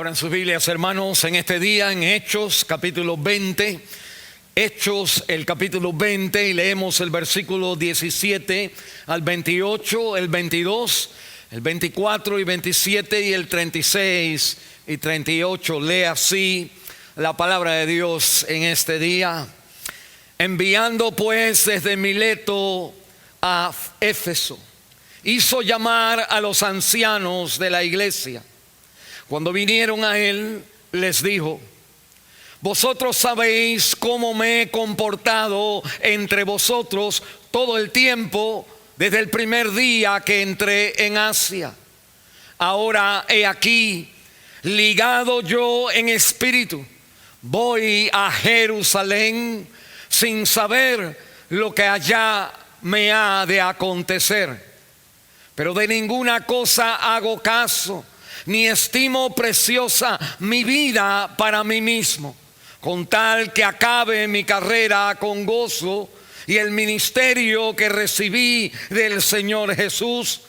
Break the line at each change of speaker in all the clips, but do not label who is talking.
Abran sus Biblias, hermanos, en este día en Hechos, capítulo 20. Hechos, el capítulo 20, y leemos el versículo 17 al 28, el 22, el 24 y 27 y el 36 y 38. Lee así la palabra de Dios en este día. Enviando pues desde Mileto a Éfeso, hizo llamar a los ancianos de la iglesia. Cuando vinieron a él, les dijo: vosotros sabéis cómo me he comportado entre vosotros todo el tiempo desde el primer día que entré en Asia. Ahora he aquí, ligado yo en espíritu, voy a Jerusalén sin saber lo que allá me ha de acontecer. Pero de ninguna cosa hago caso, ni estimo preciosa mi vida para mí mismo, con tal que acabe mi carrera con gozo y el ministerio que recibí del Señor Jesús,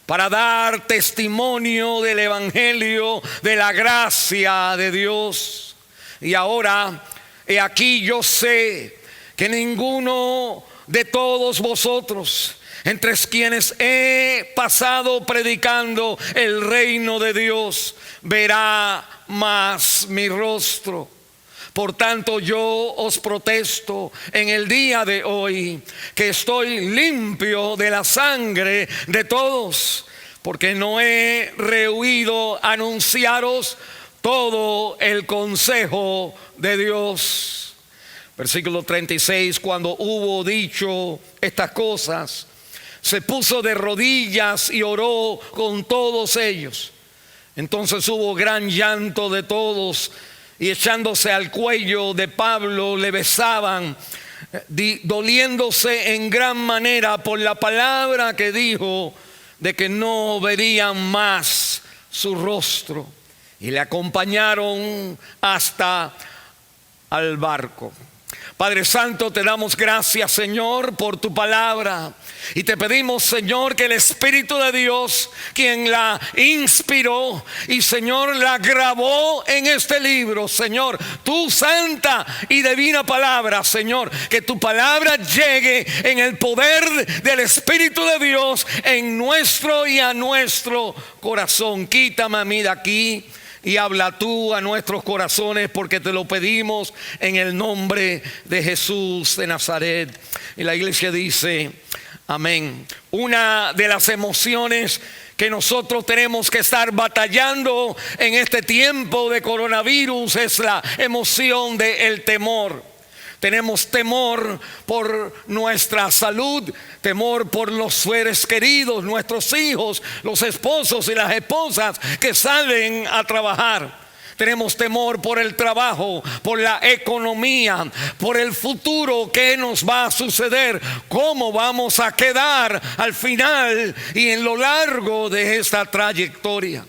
para dar testimonio del evangelio de la gracia de Dios. Y ahora, he aquí, yo sé que ninguno de todos vosotros, entre quienes he pasado predicando el reino de Dios, verá más mi rostro. Por tanto, yo os protesto en el día de hoy que estoy limpio de la sangre de todos, porque no he rehuido anunciaros todo el consejo de Dios. Versículo 36, cuando hubo dicho estas cosas, se puso de rodillas y oró con todos ellos. Entonces hubo gran llanto de todos, y echándose al cuello de Pablo le besaban, doliéndose en gran manera por la palabra que dijo, de que no verían más su rostro. Y le acompañaron hasta al barco. Padre Santo, te damos gracias, Señor, por tu palabra. Y te pedimos, Señor, que el Espíritu de Dios, quien la inspiró y, Señor, la grabó en este libro, Señor, tu santa y divina palabra, Señor, que tu palabra llegue en el poder del Espíritu de Dios en nuestro y a nuestro corazón. Quítame a mí de aquí y habla tú a nuestros corazones, porque te lo pedimos en el nombre de Jesús de Nazaret. Y la iglesia dice: amén. Una de las emociones que nosotros tenemos que estar batallando en este tiempo de coronavirus es la emoción del temor. Tenemos temor por nuestra salud, temor por los seres queridos, nuestros hijos, los esposos y las esposas que salen a trabajar. Tenemos temor por el trabajo, por la economía, por el futuro, qué nos va a suceder, cómo vamos a quedar al final y en lo largo de esta trayectoria.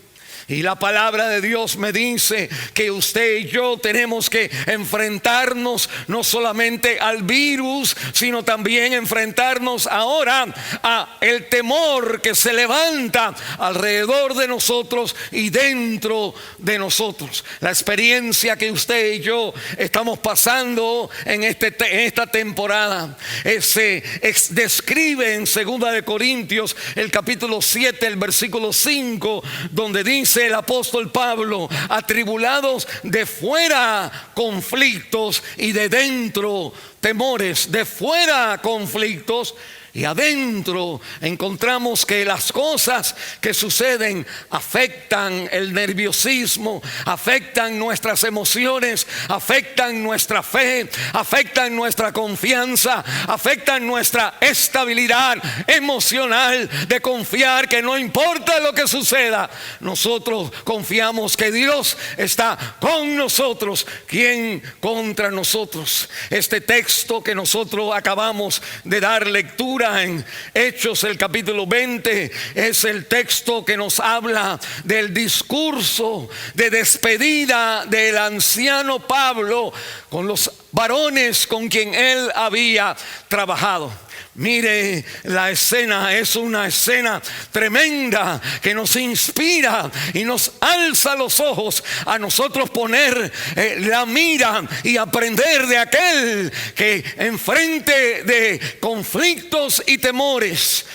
Y la palabra de Dios me dice que usted y yo tenemos que enfrentarnos no solamente al virus, sino también enfrentarnos ahora a el temor que se levanta alrededor de nosotros y dentro de nosotros. La experiencia que usted y yo estamos pasando en esta temporada se describe en 2 de Corintios, el capítulo 7, el versículo 5, donde dice el apóstol Pablo: atribulados de fuera conflictos y de dentro temores. De fuera conflictos y adentro encontramos que las cosas que suceden afectan el nerviosismo, afectan nuestras emociones, afectan nuestra fe, afectan nuestra confianza, afectan nuestra estabilidad emocional de confiar que no importa lo que suceda, nosotros confiamos que Dios está con nosotros. ¿Quién contra nosotros? Este texto que nosotros acabamos de dar lectura en Hechos, el capítulo 20, es el texto que nos habla del discurso de despedida del anciano Pablo con los varones con quien él había trabajado. Mire la escena, es una escena tremenda que nos inspira y nos alza los ojos a nosotros poner la mira y aprender de aquel que enfrente de conflictos y temores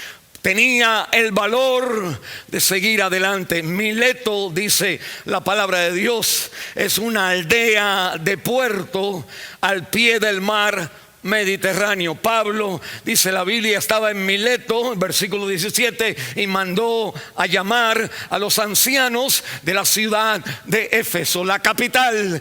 tenía el valor de seguir adelante. Mileto, dice la palabra de Dios, es una aldea de puerto al pie del mar Mediterráneo. Pablo, dice la Biblia, estaba en Mileto, versículo 17, y mandó a llamar a los ancianos de la ciudad de Éfeso, la capital.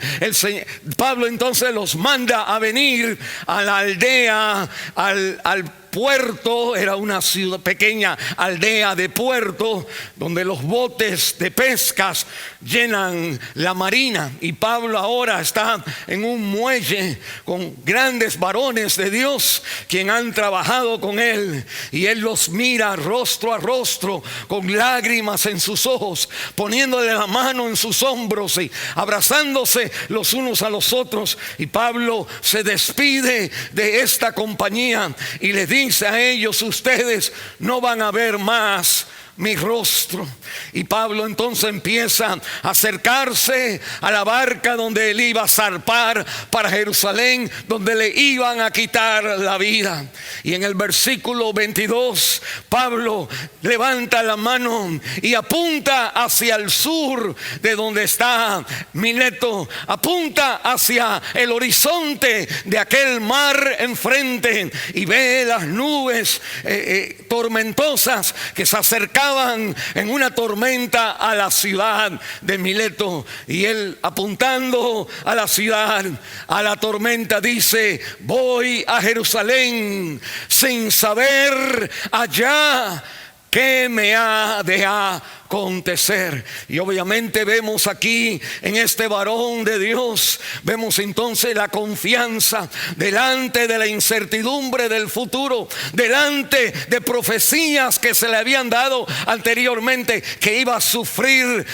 Pablo entonces los manda a venir a la aldea, al puerto. Era una ciudad, pequeña aldea de puerto, donde los botes de pescas llenan la marina. Y Pablo ahora está en un muelle con grandes varones de Dios, quien han trabajado con él, y él los mira rostro a rostro, con lágrimas en sus ojos, poniéndole la mano en sus hombros y abrazándose los unos a los otros. Y Pablo se despide de esta compañía y les dice a ellos: ustedes no van a ver más mi rostro. Y Pablo entonces empieza a acercarse a la barca donde él iba a zarpar para Jerusalén, donde le iban a quitar la vida. Y en el versículo 22, Pablo levanta la mano y apunta hacia el sur de donde está Mileto, apunta hacia el horizonte de aquel mar enfrente, y ve las nubes tormentosas que se acercaban en una tormenta a la ciudad de Mileto. Y él, apuntando a la ciudad, a la tormenta, dice: voy a Jerusalén sin saber allá qué me ha de acontecer. Y obviamente vemos aquí en este varón de Dios, vemos entonces la confianza delante de la incertidumbre del futuro, delante de profecías que se le habían dado anteriormente, que iba a sufrir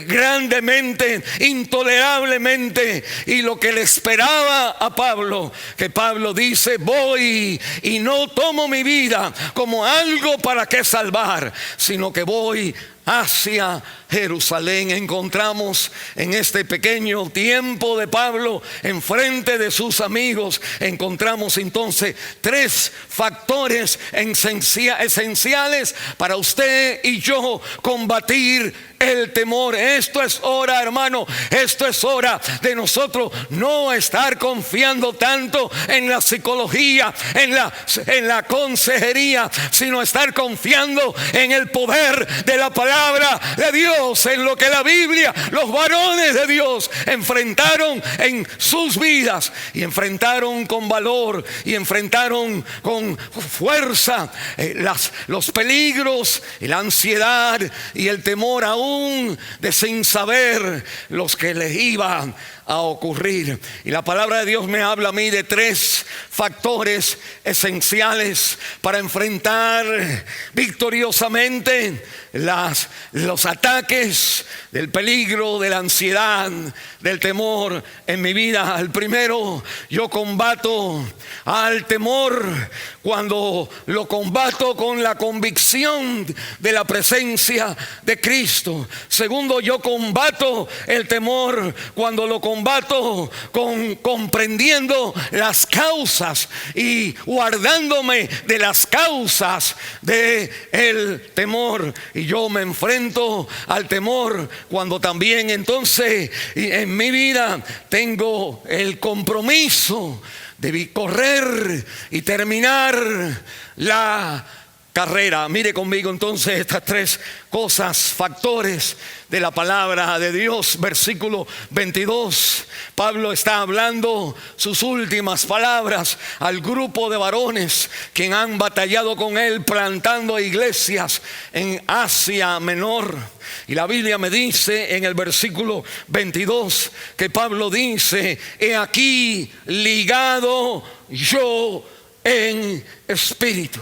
grandemente, intolerablemente. Y lo que le esperaba a Pablo, que Pablo dice: voy y no tomo mi vida como algo para que salvar, sino que voy hacia Jerusalén. Encontramos en este pequeño tiempo de Pablo enfrente de sus amigos, encontramos entonces tres factores esenciales para usted y yo combatir el temor. Esto es hora, hermano, esto es hora de nosotros no estar confiando tanto en la psicología, en la consejería, sino estar confiando en el poder de la palabra de Dios, en lo que la Biblia, los varones de Dios enfrentaron en sus vidas, y enfrentaron con valor y enfrentaron con fuerza los peligros y la ansiedad y el temor, aún de sin saber los que les iban a ocurrir. Y la palabra de Dios me habla a mí de tres factores esenciales para enfrentar victoriosamente los ataques del peligro, de la ansiedad, del temor en mi vida. El primero, yo combato al temor cuando lo combato con la convicción de la presencia de Cristo. Segundo, yo combato el temor cuando lo combato comprendiendo las causas y guardándome de las causas del temor. Y yo me enfrento al temor cuando también entonces en mi vida tengo el compromiso de correr y terminar la carrera. Mire conmigo entonces estas tres cosas, factores de la palabra de Dios. Versículo 22, Pablo está hablando sus últimas palabras al grupo de varones que han batallado con él plantando iglesias en Asia Menor. Y la Biblia me dice en el versículo 22 que Pablo dice: he aquí ligado yo en espíritu.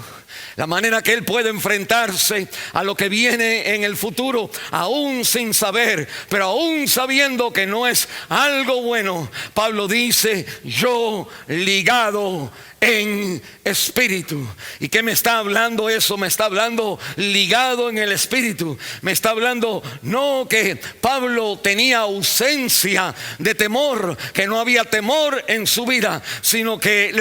La manera que él puede enfrentarse a lo que viene en el futuro, aún sin saber, pero aún sabiendo que no es algo bueno. Pablo dice: yo ligado en espíritu. ¿Y qué me está hablando eso? Me está hablando ligado en el espíritu. Me está hablando no que Pablo tenía ausencia de temor, que no había temor en su vida, sino que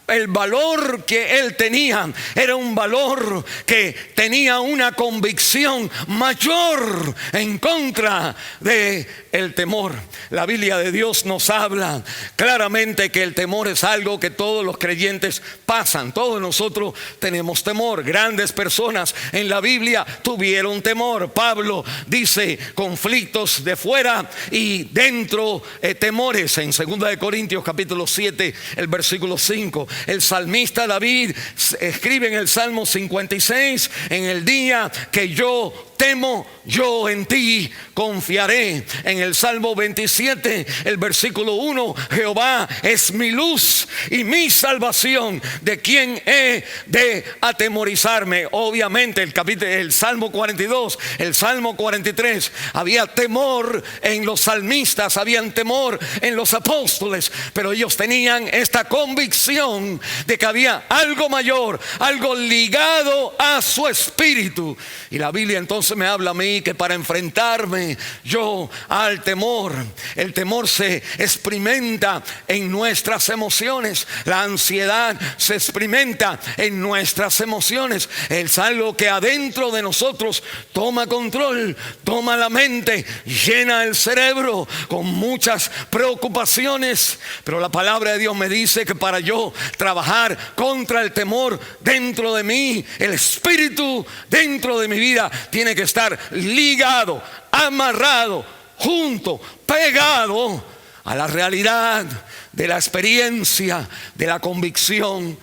el valor que él tenía era un valor que tenía una convicción mayor en contra de el temor. La Biblia de Dios nos habla claramente que el temor es algo que todos los creyentes pasan. Todos nosotros tenemos temor. Grandes personas en la Biblia tuvieron temor. Pablo dice conflictos de fuera y dentro, temores. En 2 de Corintios capítulo 7, el versículo 5, el salmista David escribe en el Salmo 56: en el día que yo temo, yo en ti confiaré. En el Salmo 27, el versículo 1, Jehová es mi luz y mi salvación, ¿de quién he de atemorizarme? Obviamente el Salmo 42, el Salmo 43, había temor en los salmistas, habían temor en los apóstoles, pero ellos tenían esta convicción de que había algo mayor, algo ligado a su espíritu. Y la Biblia entonces me habla a mí que para enfrentarme yo al temor, el temor se experimenta en nuestras emociones. La ansiedad se experimenta en nuestras emociones. Es algo que adentro de nosotros toma control, toma la mente, llena el cerebro con muchas preocupaciones. Pero la palabra de Dios me dice que para yo trabajar contra el temor dentro de mí, el espíritu dentro de mi vida tiene que estar ligado, amarrado, junto, pegado a la realidad de la experiencia, de la convicción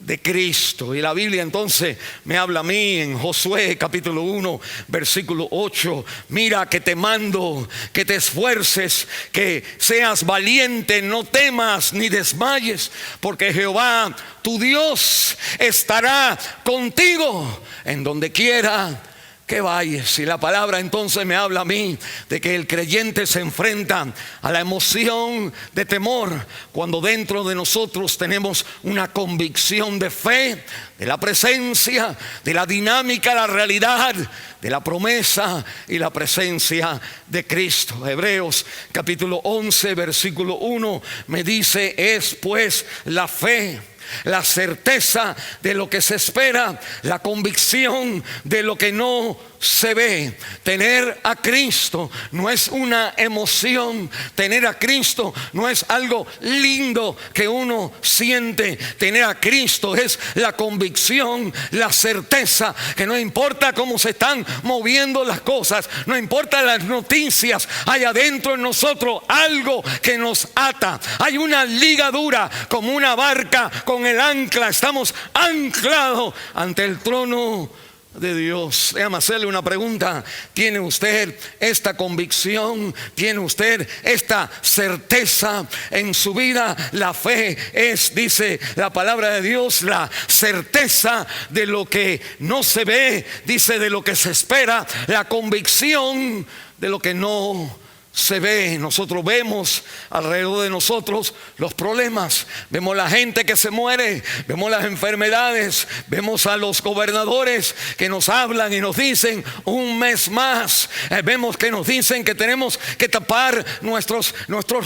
de Cristo. Y la Biblia entonces me habla a mí en Josué capítulo 1 versículo 8: mira que te mando que te esfuerces, que seas valiente, no temas ni desmayes, porque Jehová tu Dios estará contigo en donde quiera que vayas. Y la palabra entonces me habla a mí de que el creyente se enfrenta a la emoción de temor cuando dentro de nosotros tenemos una convicción de fe, de la presencia, de la dinámica, la realidad, de la promesa y la presencia de Cristo. Hebreos capítulo 11 versículo 1 me dice: es pues la fe, la certeza de lo que se espera, la convicción de lo que no se ve. Tener a Cristo no es una emoción. Tener a Cristo no es algo lindo que uno siente. Tener a Cristo es la convicción, la certeza que no importa cómo se están moviendo las cosas, no importa las noticias, hay adentro en nosotros algo que nos ata. Hay una ligadura como una barca con el ancla. Estamos anclados ante el trono de Dios. Déjame hacerle una pregunta: ¿tiene usted esta convicción? ¿Tiene usted esta certeza en su vida? La fe es, dice la palabra de Dios, la certeza de lo que no se ve, dice de lo que se espera, la convicción de lo que no se ve. Nosotros vemos alrededor de nosotros los problemas, vemos la gente que se muere, vemos las enfermedades, vemos a los gobernadores que nos hablan y nos dicen un mes más, vemos que nos dicen que tenemos que tapar nuestros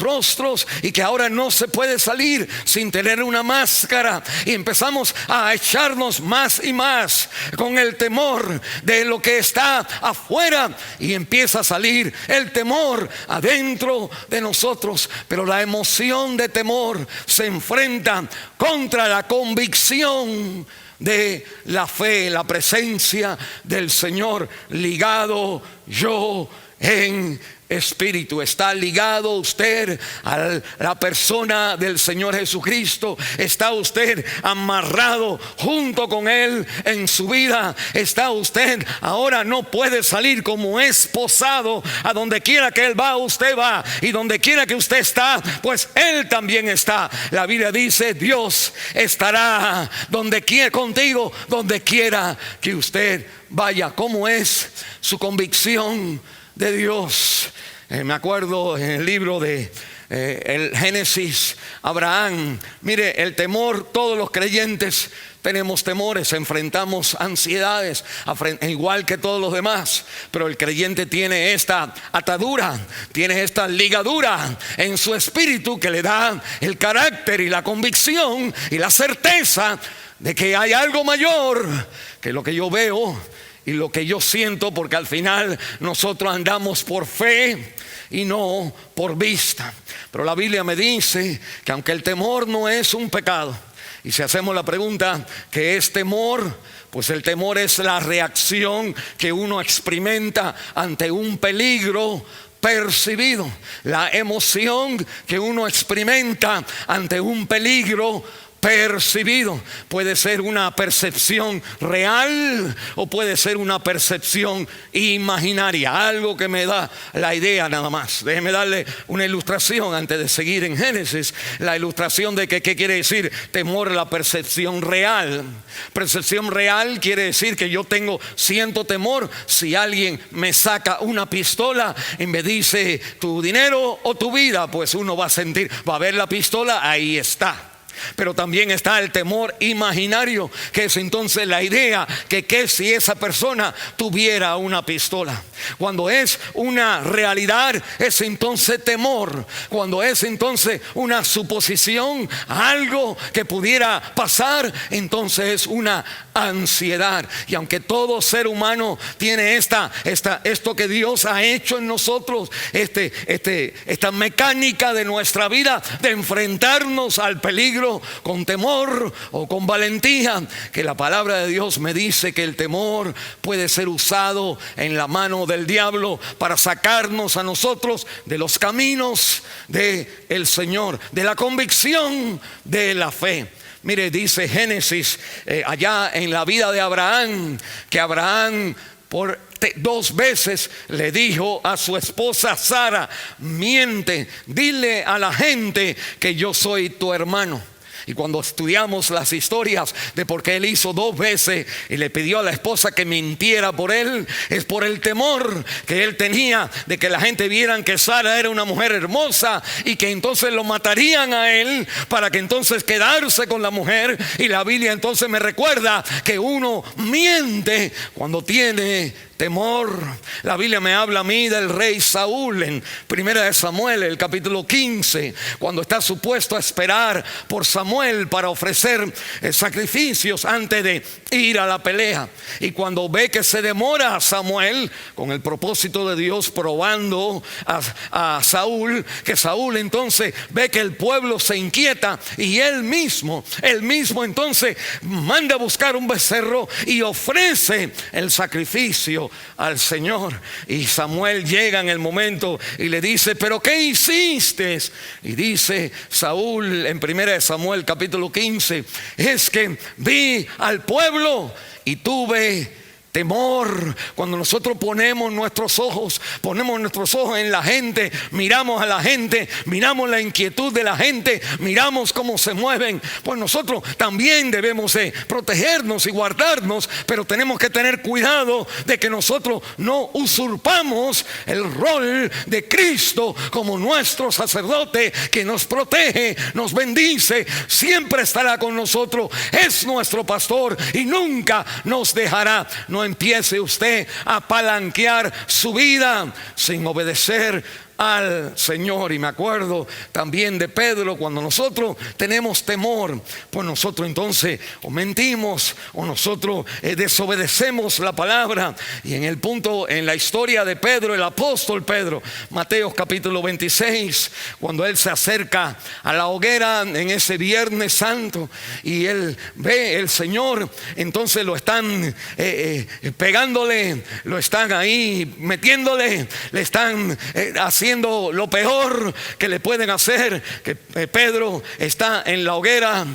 rostros y que ahora no se puede salir sin tener una máscara, y empezamos a echarnos más y más con el temor de lo que está afuera, y empieza a salir el temor adentro de nosotros. Pero la emoción de temor se enfrenta contra la convicción de la fe, la presencia del Señor. Ligado yo en espíritu. Está ligado usted a la persona del Señor Jesucristo. Está usted amarrado junto con Él en su vida. Está usted, ahora no puede salir, como esposado. A donde quiera que Él va, usted va, y donde quiera que usted está, pues Él también está. La Biblia dice: Dios estará donde quiera contigo, donde quiera que usted vaya. ¿Cómo es su convicción de Dios? Me acuerdo en el libro de el Génesis, Abraham. Mire, el temor, todos los creyentes tenemos temores, enfrentamos ansiedades, igual que todos los demás. Pero el creyente tiene esta atadura, tiene esta ligadura en su espíritu que le da el carácter y la convicción y la certeza de que hay algo mayor que lo que yo veo y lo que yo siento, porque al final nosotros andamos por fe y no por vista. Pero la Biblia me dice que aunque el temor no es un pecado, y si hacemos la pregunta, ¿qué es temor? Pues el temor es la reacción que uno experimenta ante un peligro percibido, la emoción que uno experimenta ante un peligro percibido. Puede ser una percepción real o puede ser una percepción imaginaria, algo que me da la idea nada más. Déjeme darle una ilustración antes de seguir en Génesis. La ilustración de que, ¿qué quiere decir temor? La percepción real. Percepción real quiere decir que yo siento temor si alguien me saca una pistola y me dice tu dinero o tu vida. Pues uno va a sentir, va a ver la pistola, ahí está. Pero también está el temor imaginario, que es entonces la idea que si esa persona tuviera una pistola. Cuando es una realidad, es entonces temor. Cuando es entonces una suposición, algo que pudiera pasar, entonces es una ansiedad. Y aunque todo ser humano tiene esto que Dios ha hecho en nosotros, esta mecánica de nuestra vida de enfrentarnos al peligro con temor o con valentía, que la palabra de Dios me dice que el temor puede ser usado en la mano del diablo para sacarnos a nosotros de los caminos del Señor, de la convicción de la fe. Mire, dice Génesis allá en la vida de Abraham, que Abraham por 2 veces le dijo a su esposa Sara: miente, dile a la gente que yo soy tu hermano. Y cuando estudiamos las historias de por qué él hizo 2 veces y le pidió a la esposa que mintiera por él, es por el temor que él tenía de que la gente vieran que Sara era una mujer hermosa y que entonces lo matarían a él para que entonces quedarse con la mujer. Y la Biblia entonces me recuerda que uno miente cuando tiene temor. La Biblia me habla a mí del rey Saúl en 1 Samuel, el capítulo 15, cuando está supuesto a esperar por Samuel para ofrecer sacrificios antes de ir a la pelea. Y cuando ve que se demora Samuel, con el propósito de Dios probando a Saúl, que Saúl entonces ve que el pueblo se inquieta y él mismo entonces manda a buscar un becerro y ofrece el sacrificio al Señor. Y Samuel llega en el momento y le dice: ¿pero qué hiciste? Y dice Saúl en 1 Samuel capítulo 15: es que vi al pueblo y tuve temor. Cuando nosotros ponemos nuestros ojos en la gente, miramos a la gente, miramos la inquietud de la gente, miramos cómo se mueven, pues nosotros también debemos de protegernos y guardarnos. Pero tenemos que tener cuidado de que nosotros no usurpamos el rol de Cristo como nuestro sacerdote, que nos protege, nos bendice, siempre estará con nosotros, es nuestro pastor y nunca nos dejará. No empiece usted a palanquear su vida sin obedecer al Señor. Y me acuerdo también de Pedro, cuando nosotros tenemos temor, pues nosotros entonces o mentimos o nosotros desobedecemos la palabra. Y en el punto, en la historia de Pedro, el apóstol Pedro, Mateo capítulo 26, cuando él se acerca a la hoguera en ese Viernes Santo y él ve el Señor, entonces lo están pegándole, lo están ahí metiéndole, le están haciendo lo peor que le pueden hacer, que Pedro está en la hoguera.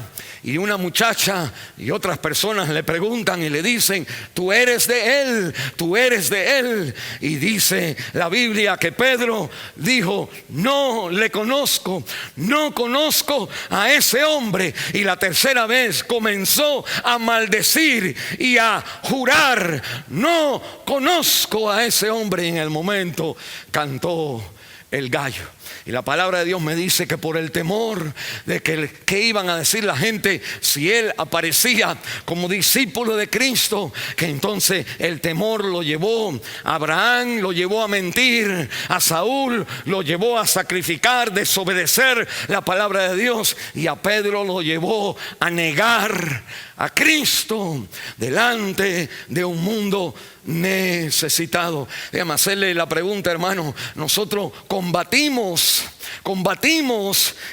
Y una muchacha y otras personas le preguntan y le dicen: tú eres de él, tú eres de él. Y dice la Biblia que Pedro dijo: no le conozco, no conozco a ese hombre. Y la tercera vez comenzó a maldecir y a jurar: no conozco a ese hombre. Y en el momento cantó el gallo. Y la palabra de Dios me dice que por el temor de que iban a decir la gente si él aparecía como discípulo de Cristo, que entonces el temor lo llevó a Abraham, lo llevó a mentir, a Saúl lo llevó a sacrificar, desobedecer la palabra de Dios, y a Pedro lo llevó a negar a Cristo delante de un mundo necesitado. Déjame hacerle la pregunta, hermano. Nosotros combatimos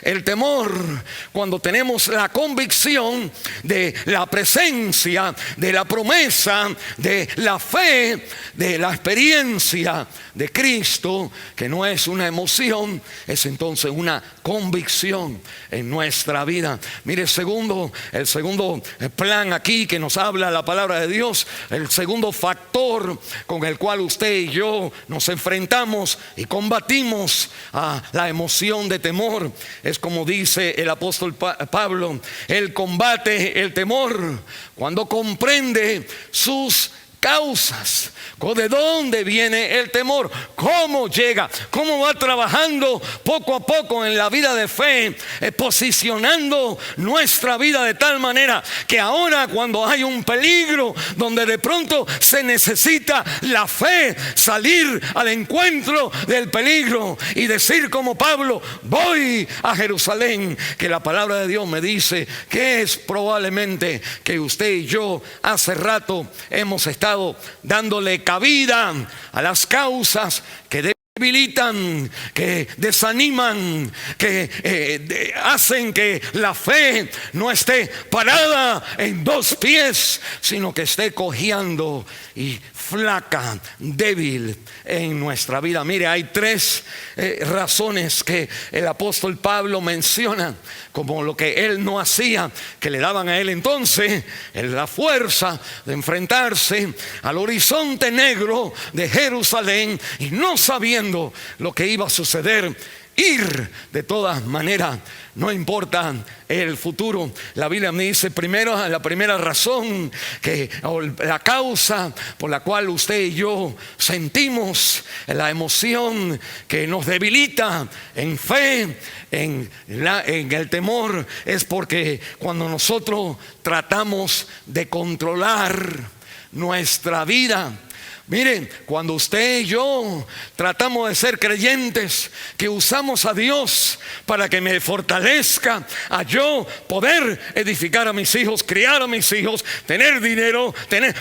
el temor cuando tenemos la convicción de la presencia, de la promesa, de la fe, de la experiencia de Cristo, que no es una emoción, es entonces una convicción en nuestra vida. Mire, el segundo plan aquí que nos habla la palabra de Dios, el segundo factor con el cual usted y yo nos enfrentamos y combatimos a la emoción de temor, es como dice el apóstol Pablo: él combate el temor cuando comprende sus causas. ¿De dónde viene el temor? ¿Cómo llega? ¿Cómo va trabajando poco a poco en la vida de fe, posicionando nuestra vida de tal manera que ahora, cuando hay un peligro donde de pronto se necesita la fe, salir al encuentro del peligro y decir como Pablo: voy a Jerusalén? Que la palabra de Dios me dice que es probablemente que usted y yo hace rato hemos estado dándole cabida a las causas que debilitan, que desaniman, que hacen que la fe no esté parada en dos pies, sino que esté cojeando y flaca, débil en nuestra vida. Mire, hay tres razones que el apóstol Pablo menciona como lo que él no hacía, que le daban a él entonces la fuerza de enfrentarse al horizonte negro de Jerusalén y, no sabiendo lo que iba a suceder, ir de todas maneras, no importa el futuro. La Biblia me dice primero, la primera razón, la causa por la cual usted y yo sentimos la emoción que nos debilita en fe, en el temor, es porque cuando nosotros tratamos de controlar nuestra vida. Miren, cuando usted y yo tratamos de ser creyentes, que usamos a Dios para que me fortalezca a yo poder edificar a mis hijos, criar a mis hijos, tener dinero,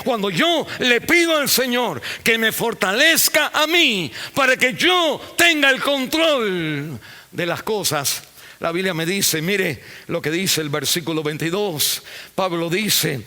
cuando yo le pido al Señor que me fortalezca a mí para que yo tenga el control de las cosas, la Biblia me dice, mire lo que dice el versículo 22. Pablo dice,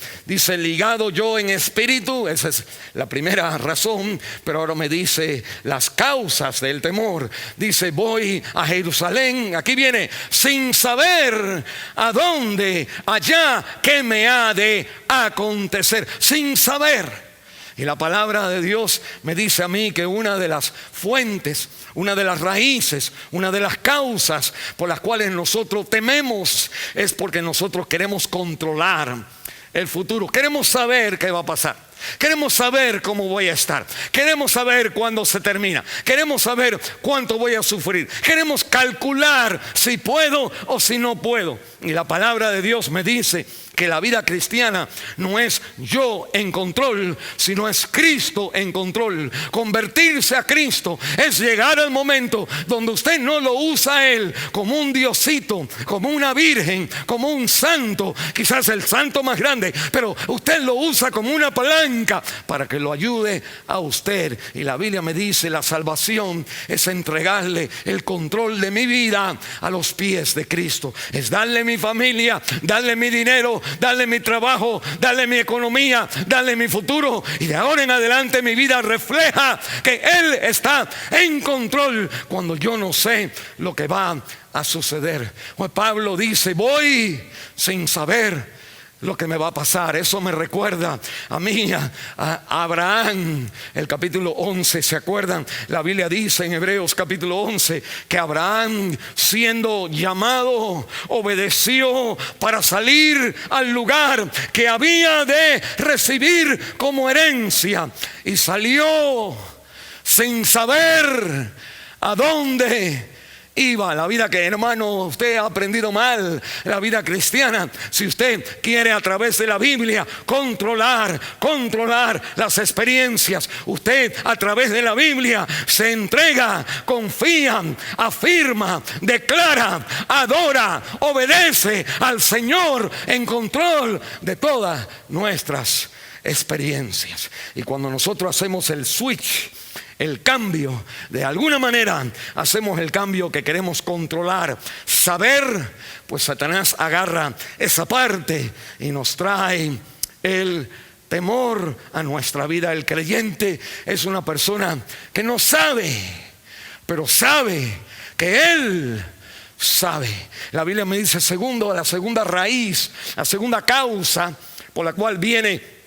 ligado yo en espíritu. Esa es la primera razón, pero ahora me dice las causas del temor. Dice, voy a Jerusalén, aquí viene, sin saber a dónde, allá, qué me ha de acontecer, sin saber. Y la palabra de Dios me dice a mí que una de las fuentes, una de las raíces, una de las causas por las cuales nosotros tememos es porque nosotros queremos controlar el futuro. Queremos saber qué va a pasar. Queremos saber cómo voy a estar. Queremos saber cuándo se termina. Queremos saber cuánto voy a sufrir. Queremos calcular si puedo o si no puedo. Y la palabra de Dios me dice que la vida cristiana no es yo en control, sino es Cristo en control. Convertirse a Cristo es llegar al momento donde usted no lo usa a Él como un diosito, como una virgen, como un santo, quizás el santo más grande, pero usted lo usa como una palanca para que lo ayude a usted. Y la Biblia me dice: la salvación es entregarle el control de mi vida a los pies de Cristo. Es darle mi familia, darle mi dinero, darle mi trabajo, darle mi economía, darle mi futuro. Y de ahora en adelante mi vida refleja que Él está en control cuando yo no sé lo que va a suceder. Pues Pablo dice: voy sin saber lo que me va a pasar. Eso me recuerda a mí, a Abraham. El capítulo 11, ¿se acuerdan? La Biblia dice en Hebreos capítulo 11 que Abraham, siendo llamado, obedeció para salir al lugar que había de recibir como herencia, y salió sin saber a dónde iba. La vida que, hermano, usted ha aprendido mal, la vida cristiana, si usted quiere a través de la Biblia controlar las experiencias, usted a través de la Biblia se entrega, confía, afirma, declara, adora, obedece al Señor en control de todas nuestras experiencias. Y cuando nosotros hacemos el switch, el cambio, de alguna manera hacemos el cambio que queremos controlar, saber, pues Satanás agarra esa parte y nos trae el temor a nuestra vida. El creyente es una persona que no sabe, pero sabe que Él sabe. La Biblia me dice: segundo, la segunda raíz, la segunda causa por la cual viene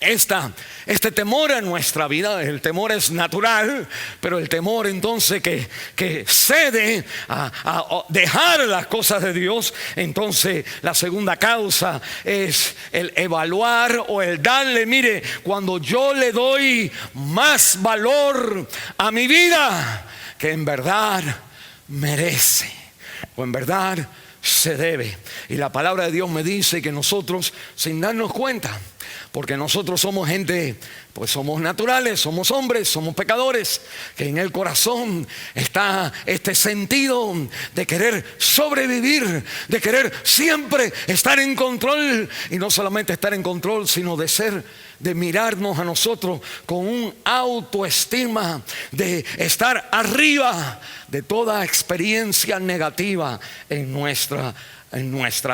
este temor a nuestra vida. El temor es natural, pero el temor entonces que cede a dejar las cosas de Dios. Entonces la segunda causa es el evaluar o el darle, mire, cuando yo le doy más valor a mi vida que en verdad merece o en verdad se debe. Y la palabra de Dios me dice que nosotros, sin darnos cuenta, porque nosotros somos gente, pues somos naturales, somos hombres, somos pecadores, que en el corazón está este sentido de querer sobrevivir, de querer siempre estar en control. Y no solamente estar en control, sino de mirarnos a nosotros con un autoestima, de estar arriba de toda experiencia negativa en nuestra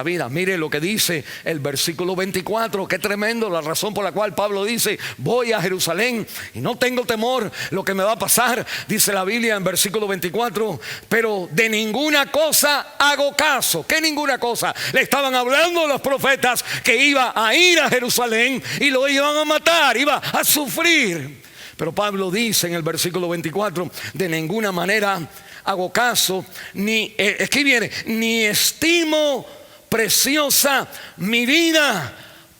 vida. Mire lo que dice el versículo 24, qué tremendo, la razón por la cual Pablo dice: voy a Jerusalén y no tengo temor lo que me va a pasar. Dice la Biblia en versículo 24: pero de ninguna cosa hago caso. ¿Qué ninguna cosa? Le estaban hablando los profetas que iba a ir a Jerusalén y lo iban a matar, iba a sufrir. Pero Pablo dice en el versículo 24: de ninguna manera hago caso, ni estimo preciosa mi vida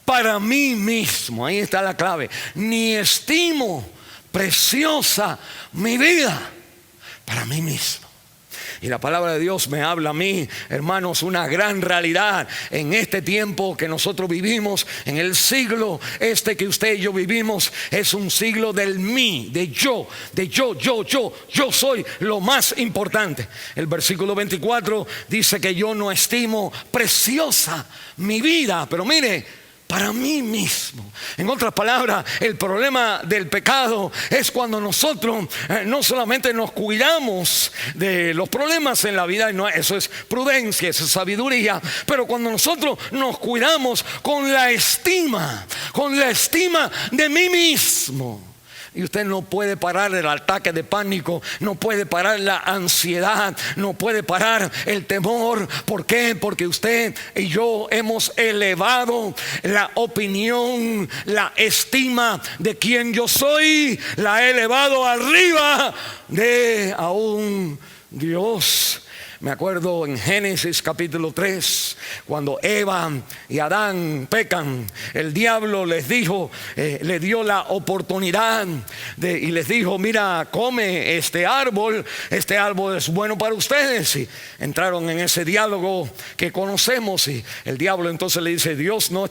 para mí mismo. Ahí está la clave. Ni estimo preciosa mi vida para mí mismo. Y la palabra de Dios me habla a mí, hermanos, una gran realidad en este tiempo que nosotros vivimos, en el siglo que usted y yo vivimos. Es un siglo del mí, de yo soy lo más importante. El versículo 24 dice que yo no estimo preciosa mi vida, pero mire, para mí mismo. En otras palabras, el problema del pecado es cuando nosotros no solamente nos cuidamos de los problemas en la vida, no, eso es prudencia, eso es sabiduría, pero cuando nosotros nos cuidamos con la estima de mí mismo. Y usted no puede parar el ataque de pánico, no puede parar la ansiedad, no puede parar el temor. ¿Por qué? Porque usted y yo hemos elevado la opinión, la estima de quien yo soy, la he elevado arriba de a un Dios. Me acuerdo en Génesis capítulo 3, cuando Eva y Adán pecan, el diablo les dijo, le dio la oportunidad y les dijo: mira, come este árbol es bueno para ustedes. Y entraron en ese diálogo que conocemos, y el diablo entonces le dice: Dios no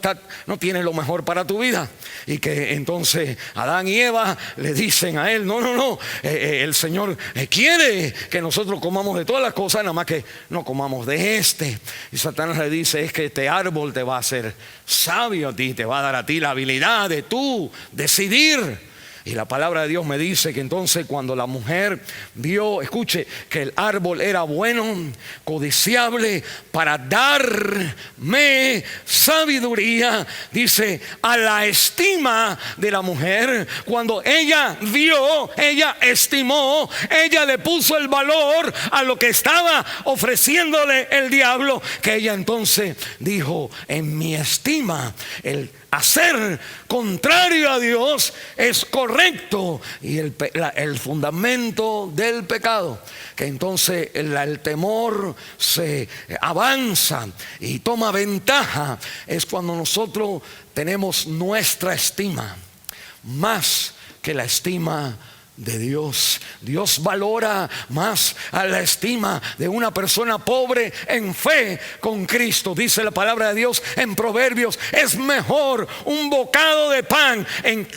tiene lo mejor para tu vida. Y que entonces Adán y Eva le dicen a él: no, el Señor quiere que nosotros comamos de todas las cosas, nada más que no comamos de este. Y Satanás le dice: es que este árbol te va a hacer sabio a ti, te va a dar a ti la habilidad de tú decidir. Y la palabra de Dios me dice que entonces cuando la mujer vio, escuche, que el árbol era bueno, codiciable para darme sabiduría, dice, a la estima de la mujer, cuando ella vio, ella estimó, ella le puso el valor a lo que estaba ofreciéndole el diablo, que ella entonces dijo: en mi estima, el hacer contrario a Dios es correcto. Y el fundamento del pecado, que entonces el temor se avanza y toma ventaja, es cuando nosotros tenemos nuestra estima más que la estima de Dios. Dios valora más a la estima de una persona pobre en fe con Cristo. Dice la palabra de Dios en Proverbios: es mejor un bocado de pan en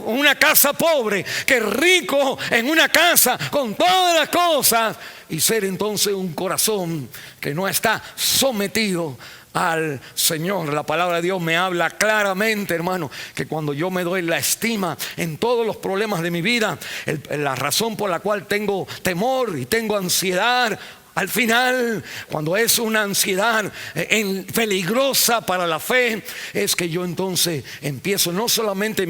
una casa pobre que rico en una casa con todas las cosas. Y ser entonces un corazón que no está sometido al Señor. La palabra de Dios me habla claramente, hermano, que cuando yo me doy la estima en todos los problemas de mi vida, la razón por la cual tengo temor y tengo ansiedad, al final, cuando es una ansiedad peligrosa para la fe, es que yo entonces empiezo no solamente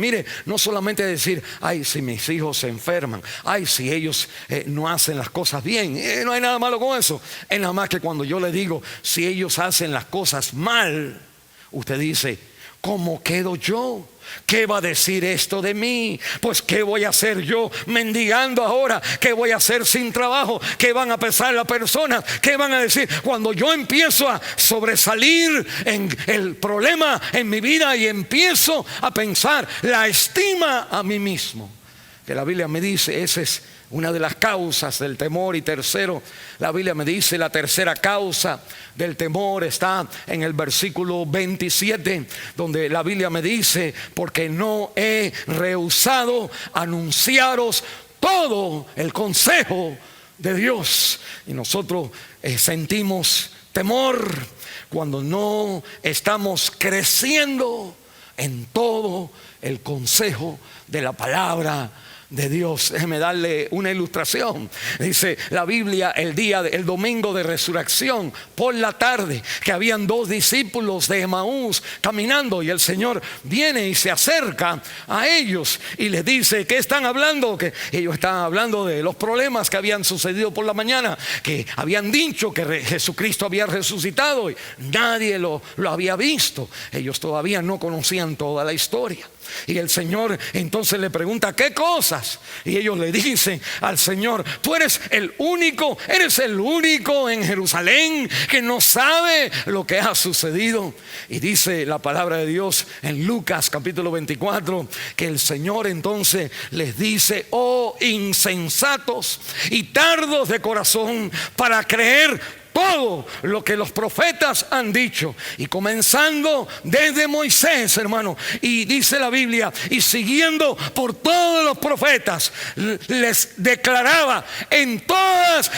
a decir: ay, si mis hijos se enferman, ay, si ellos no hacen las cosas bien, no hay nada malo con eso. Es nada más que cuando yo le digo: si ellos hacen las cosas mal, usted dice: ¿cómo quedo yo? ¿Qué va a decir esto de mí? Pues ¿qué voy a hacer yo mendigando ahora? ¿Qué voy a hacer sin trabajo? ¿Qué van a pensar las personas? ¿Qué van a decir? Cuando yo empiezo a sobresalir en el problema en mi vida y empiezo a pensar la estima a mí mismo, que la Biblia me dice, esa es una de las causas del temor. Y tercero, la Biblia me dice, la tercera causa del temor está en el versículo 27, donde la Biblia me dice: porque no he rehusado anunciaros todo el consejo de Dios. Y nosotros sentimos temor cuando no estamos creciendo en todo el consejo de la palabra de Dios. Déjeme darle una ilustración. Dice la Biblia, el domingo de resurrección, por la tarde, que habían dos discípulos de Emaús caminando, y el Señor viene y se acerca a ellos y les dice: ¿qué están hablando? Que ellos estaban hablando de los problemas que habían sucedido por la mañana, que habían dicho que Jesucristo había resucitado y nadie lo había visto. Ellos todavía no conocían toda la historia. Y el Señor entonces le pregunta: ¿qué cosas? Y ellos le dicen al Señor: tú eres el único en Jerusalén que no sabe lo que ha sucedido. Y dice la palabra de Dios en Lucas capítulo 24, que el Señor entonces les dice: oh insensatos y tardos de corazón para creer todo lo que los profetas han dicho. Y comenzando desde Moisés, hermano, y dice la Biblia, y siguiendo por todos los profetas, les declaraba en todas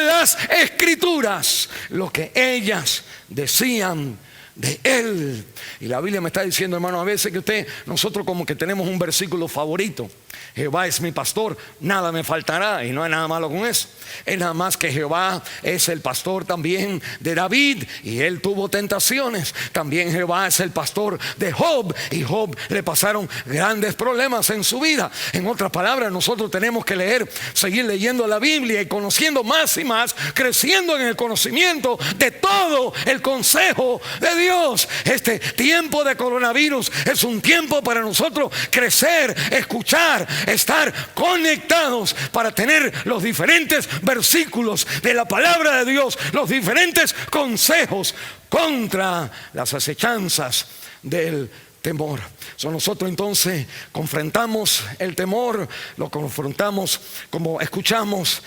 las escrituras lo que ellas decían de él. Y la Biblia me está diciendo, hermano, a veces que nosotros como que tenemos un versículo favorito: Jehová es mi pastor, nada me faltará. Y no hay nada malo con eso. Es nada más que Jehová es el pastor también de David, y él tuvo tentaciones. También Jehová es el pastor de Job, y Job le pasaron grandes problemas en su vida. En otras palabras, nosotros tenemos que seguir leyendo la Biblia y conociendo más y más, creciendo en el conocimiento de todo el consejo de Dios. Este tiempo de coronavirus es un tiempo para nosotros crecer, escuchar estar conectados para tener los diferentes versículos de la palabra de Dios, los diferentes consejos contra las acechanzas del temor. Nosotros entonces confrontamos el temor, lo confrontamos como escuchamos,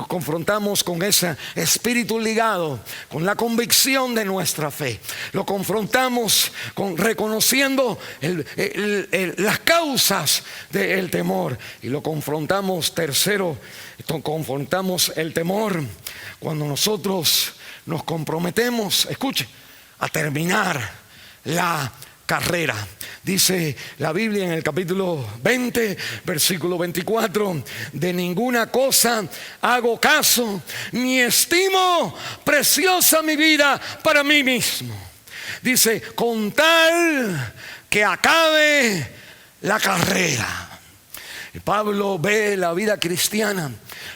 confrontamos con ese espíritu ligado, con la convicción de nuestra fe. Lo confrontamos reconociendo las causas del temor. Y lo confrontamos, tercero, confrontamos el temor cuando nosotros nos comprometemos, escuche, a terminar la carrera. Dice la Biblia en el capítulo 20, versículo 24: de ninguna cosa hago caso, ni estimo preciosa mi vida para mí mismo. Dice, con tal que acabe la carrera. Y Pablo ve la vida cristiana,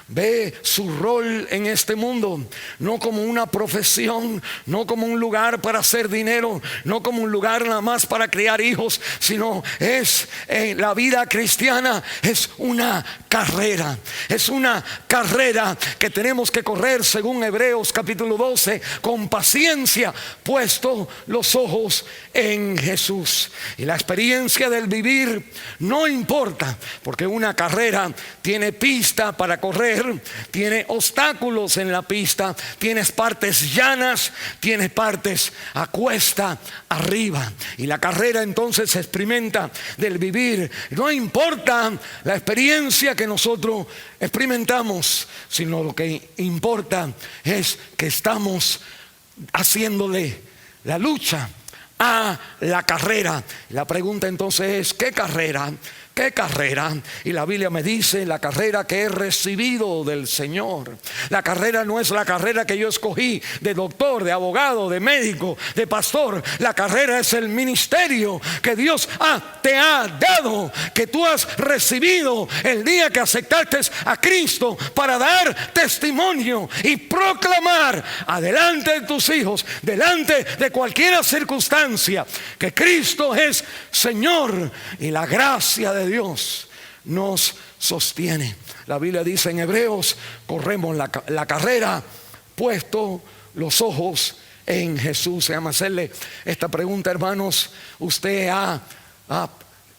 ve su rol en este mundo, no como una profesión, no como un lugar para hacer dinero, no como un lugar nada más para criar hijos, sino la vida cristiana es una carrera. Es una carrera que tenemos que correr, según Hebreos capítulo 12, con paciencia, puesto los ojos en Jesús. Y la experiencia del vivir no importa, porque una carrera tiene pista para correr, tiene obstáculos en la pista, tienes partes llanas, tienes partes a cuesta arriba. Y la carrera entonces se experimenta del vivir. No importa la experiencia que nosotros experimentamos, sino lo que importa es que estamos haciéndole la lucha a la carrera. La pregunta entonces es: ¿qué carrera? ¿Qué carrera? Y la Biblia me dice: la carrera que he recibido del Señor. La carrera no es la carrera que yo escogí de doctor, de abogado, de médico, de pastor. La carrera es el ministerio que Dios te ha dado, que tú has recibido el día que aceptaste a Cristo, para dar testimonio y proclamar adelante de tus hijos, delante de cualquier circunstancia, que Cristo es Señor y la gracia de Dios nos sostiene. La Biblia dice en Hebreos: corremos la carrera puesto los ojos en Jesús. Se llama hacerle esta pregunta, hermanos: ¿usted ha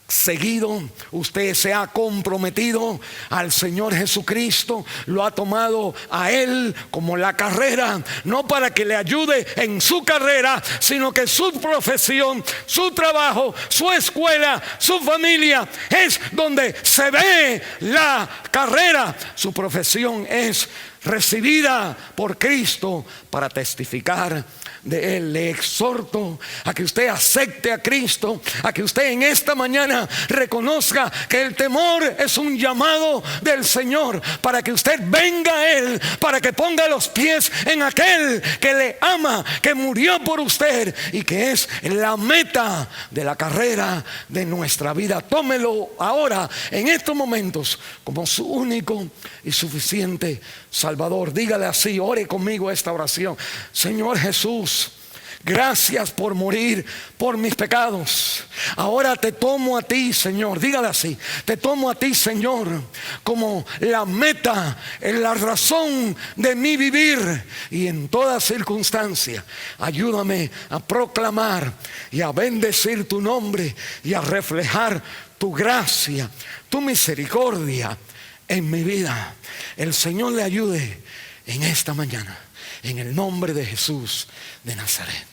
seguido, usted se ha comprometido al Señor Jesucristo? ¿Lo ha tomado a Él como la carrera? No para que le ayude en su carrera, sino que su profesión, su trabajo, su escuela, su familia es donde se ve la carrera. Su profesión es recibida por Cristo para testificar de Él. Le exhorto a que usted acepte a Cristo, a que usted en esta mañana reconozca que el temor es un llamado del Señor, para que usted venga a Él, para que ponga los pies en aquel que le ama, que murió por usted y que es la meta de la carrera de nuestra vida. Tómelo ahora, en estos momentos, como su único y suficiente Salvador. Dígale así, ore conmigo esta oración: Señor Jesús, gracias por morir por mis pecados. Ahora te tomo a ti, Señor. Dígale así: te tomo a ti, Señor, como la meta, en la razón de mi vivir. Y en toda circunstancia, ayúdame a proclamar y a bendecir tu nombre y a reflejar tu gracia, tu misericordia en mi vida. El Señor le ayude en esta mañana, en el nombre de Jesús de Nazaret.